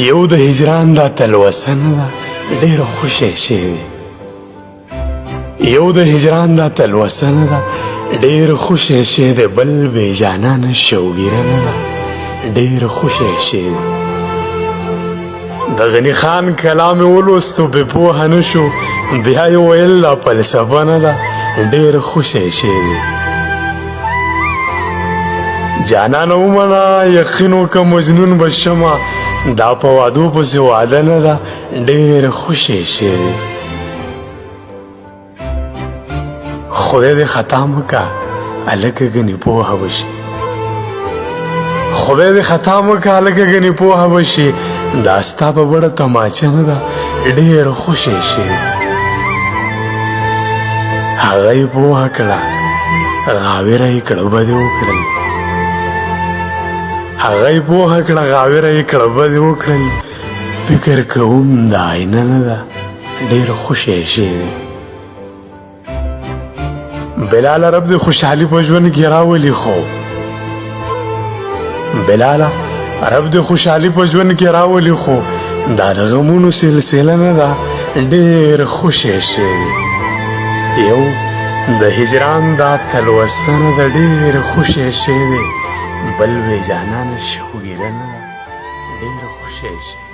یو د هجران دا تلوسه نه ده ډېره خوشی شوې یو د هجران دا تلوسه نه ده ډېره خوشی شوې دی بل بې جانانه شوګیره نه ده ډېره خوشی شوې د غني خان کلام یې ولوستو بې پوهه نه شو بیا یې ویل دا فلسفه نه ده ډېره خوشی شوې جانانه ومنه یقین وکړه مجنون به شمه دا په وعدو پسې وعده نه ده ډېره خوشی شوې خدای دې خطا مه که هلکه ګنې پوهه به شي خدای دې خطا مه که هلکه ګنې پوهه به شي دا ستا په بړه تماچه نه ده ډېره خوشی شوې هغه یې پوهه کړه غاویره یې کړه بدې وکړل هغه یې پوهه کړه غاویره یې کړه بدې وکړل فکر کوم دا آینه نه ده ډېره خوشی شوې بلاله رب دې خوشحالي په ژوند کې راولي خو بلاله رب دې خوشحالي په ژوند کې راولي خو دا د غمونو سلسله نه ده ډېره خوشی شوې یو د هجران دا تلوسه نه ده ډېره خوشی شوې بل بې جانانه شوګیره نه ده ډېره خوشی شوې